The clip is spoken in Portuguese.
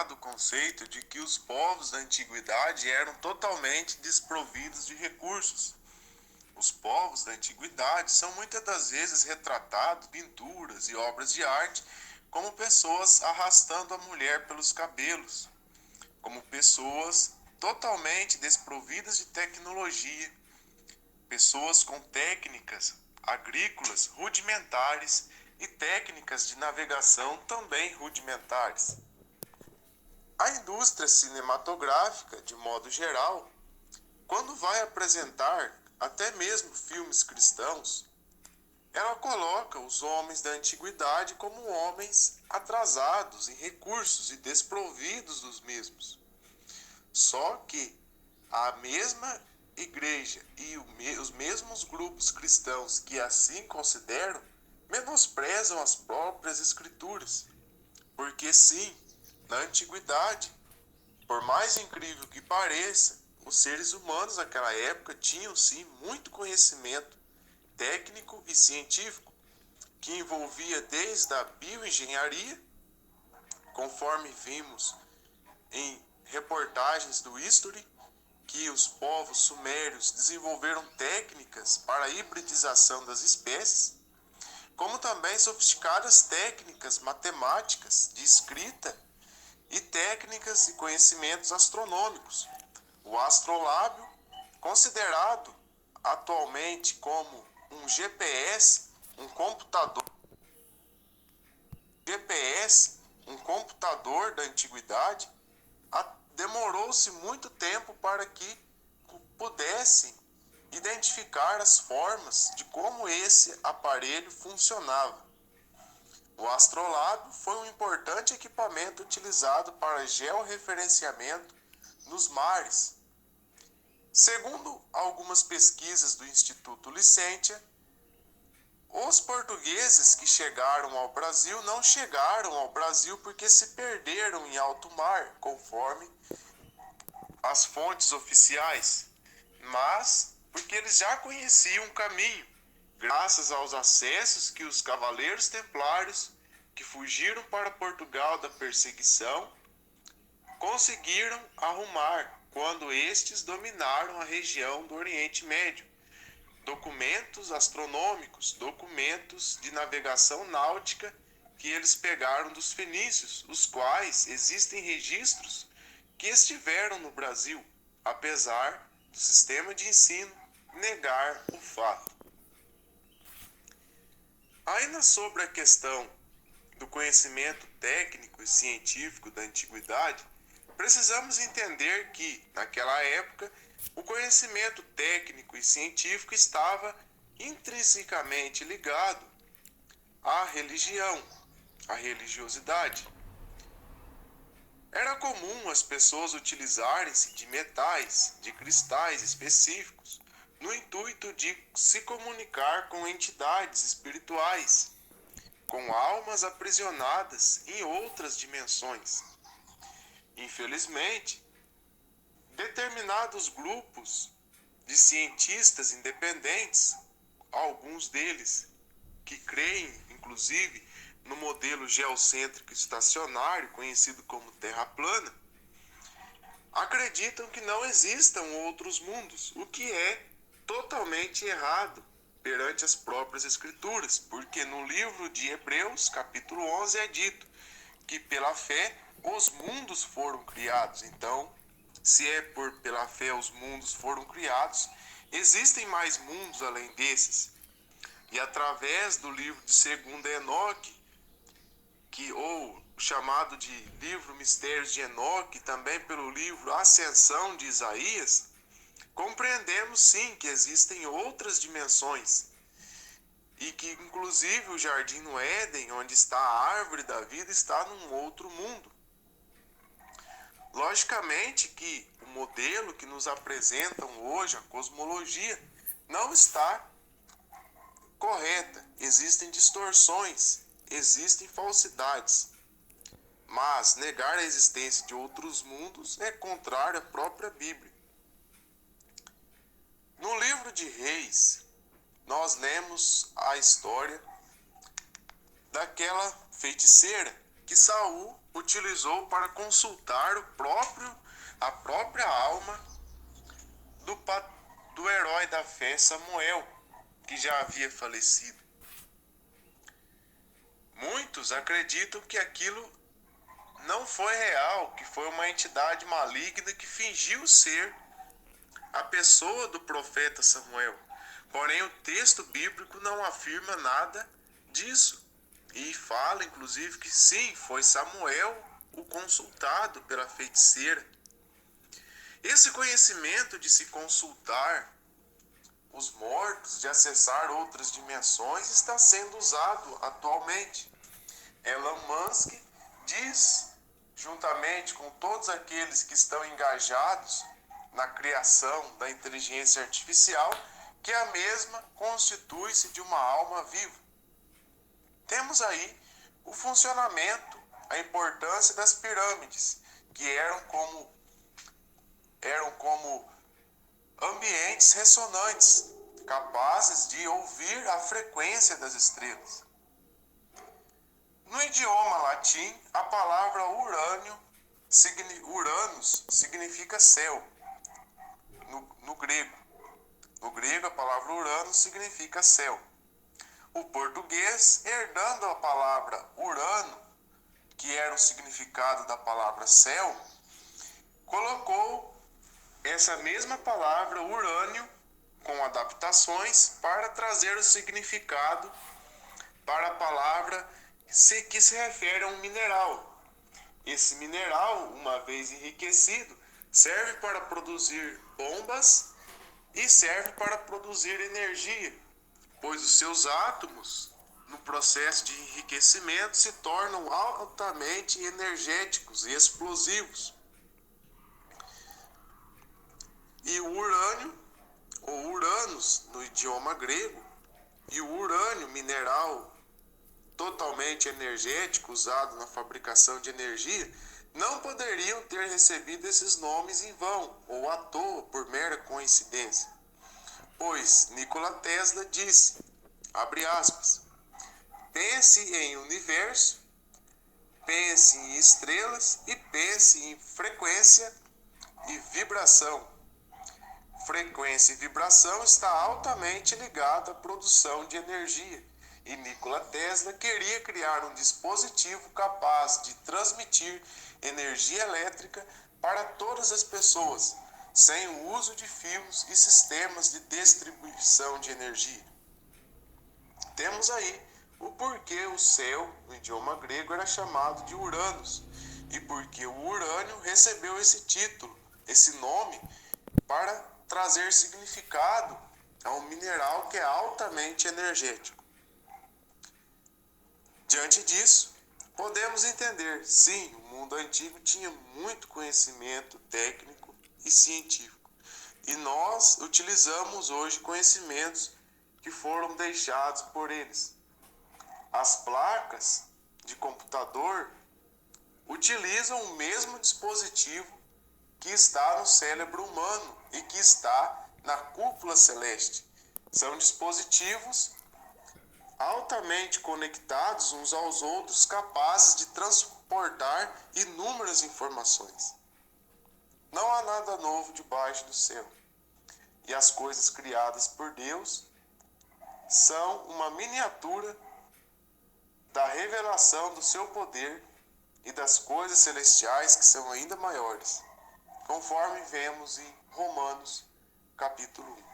errado o conceito de que os povos da antiguidade eram totalmente desprovidos de recursos. Os povos da antiguidade são muitas das vezes retratados em pinturas e obras de arte como pessoas arrastando a mulher pelos cabelos, como pessoas totalmente desprovidas de tecnologia, pessoas com técnicas agrícolas rudimentares e técnicas de navegação também rudimentares. A indústria cinematográfica, de modo geral, quando vai apresentar até mesmo filmes cristãos, ela coloca os homens da antiguidade como homens atrasados em recursos e desprovidos dos mesmos. Só que a mesma igreja e os mesmos grupos cristãos que assim consideram menosprezam as próprias escrituras. Porque sim, na antiguidade, por mais incrível que pareça, os seres humanos naquela época tinham sim muito conhecimento técnico e científico, que envolvia desde a bioengenharia, conforme vimos em reportagens do History, que os povos sumérios desenvolveram técnicas para a hibridização das espécies, como também sofisticadas técnicas matemáticas de escrita e técnicas e conhecimentos astronômicos. O astrolábio, considerado atualmente como um GPS, um computador da antiguidade, demorou-se muito tempo para que pudessem identificar as formas de como esse aparelho funcionava. O astrolábio foi um importante equipamento utilizado para georreferenciamento nos mares. Segundo algumas pesquisas do Instituto Licentia, os portugueses que chegaram ao Brasil não chegaram ao Brasil porque se perderam em alto mar, conforme as fontes oficiais, mas porque eles já conheciam o caminho, graças aos acessos que os cavaleiros templários, que fugiram para Portugal da perseguição, conseguiram arrumar quando estes dominaram a região do Oriente Médio. Documentos astronômicos, documentos de navegação náutica que eles pegaram dos fenícios, os quais existem registros que estiveram no Brasil, apesar do sistema de ensino negar o fato. Ainda sobre a questão do conhecimento técnico e científico da antiguidade, precisamos entender que, naquela época, o conhecimento técnico e científico estava intrinsecamente ligado à religião, à religiosidade. Era comum as pessoas utilizarem-se de metais, de cristais específicos, no intuito de se comunicar com entidades espirituais, com almas aprisionadas em outras dimensões. Infelizmente, determinados grupos de cientistas independentes, alguns deles que creem, inclusive, no modelo geocêntrico estacionário, conhecido como Terra plana, acreditam que não existam outros mundos, o que é totalmente errado perante as próprias Escrituras, porque no livro de Hebreus, capítulo 11, é dito que pela fé os mundos foram criados. Então, se é pela fé os mundos foram criados, existem mais mundos além desses. E através do livro de 2 Enoque, ou chamado de livro Mistérios de Enoque, também pelo livro Ascensão de Isaías, compreendemos sim que existem outras dimensões e que inclusive o jardim no Éden, onde está a árvore da vida, está num outro mundo. Logicamente que o modelo que nos apresentam hoje, a cosmologia, não está correta. Existem distorções, existem falsidades. Mas negar a existência de outros mundos é contrário à própria Bíblia. No livro de Reis, nós lemos a história daquela feiticeira que Saul utilizou para consultar a própria alma do herói da fé Samuel, que já havia falecido. Muitos acreditam que aquilo não foi real, que foi uma entidade maligna que fingiu ser a pessoa do profeta Samuel. Porém, o texto bíblico não afirma nada disso. E fala, inclusive, que sim, foi Samuel o consultado pela feiticeira. Esse conhecimento de se consultar os mortos, de acessar outras dimensões, está sendo usado atualmente. Elon Musk diz, juntamente com todos aqueles que estão engajados na criação da inteligência artificial, que a mesma constitui-se de uma alma viva. Temos aí o funcionamento, a importância das pirâmides, que eram como ambientes ressonantes, capazes de ouvir a frequência das estrelas. No idioma latim, a palavra Uranus significa céu, no grego. No grego, a palavra Uranus significa céu. O português, herdando a palavra Urano, que era o significado da palavra céu, colocou essa mesma palavra urânio com adaptações para trazer o significado para a palavra que se refere a um mineral. Esse mineral, uma vez enriquecido, serve para produzir bombas e serve para produzir energia, pois os seus átomos, no processo de enriquecimento, se tornam altamente energéticos e explosivos. E o urânio, ou Uranus, no idioma grego, e o urânio, mineral totalmente energético, usado na fabricação de energia, não poderiam ter recebido esses nomes em vão, ou à toa, por mera coincidência. Pois Nikola Tesla disse, abre aspas, pense em universo, pense em estrelas e pense em frequência e vibração. Frequência e vibração está altamente ligada à produção de energia, e Nikola Tesla queria criar um dispositivo capaz de transmitir energia elétrica para todas as pessoas, sem o uso de fios e sistemas de distribuição de energia. Temos aí o porquê o céu, no idioma grego, era chamado de Uranus, e porque o urânio recebeu esse título, esse nome, para trazer significado a um mineral que é altamente energético. Diante disso, podemos entender, sim, o mundo antigo tinha muito conhecimento técnico e científico, e nós utilizamos hoje conhecimentos que foram deixados por eles. As placas de computador utilizam o mesmo dispositivo que está no cérebro humano e que está na cúpula celeste. São dispositivos altamente conectados uns aos outros, capazes de transportar inúmeras informações. Não há nada novo debaixo do céu. E as coisas criadas por Deus são uma miniatura da revelação do seu poder e das coisas celestiais que são ainda maiores, conforme vemos em Romanos capítulo 1.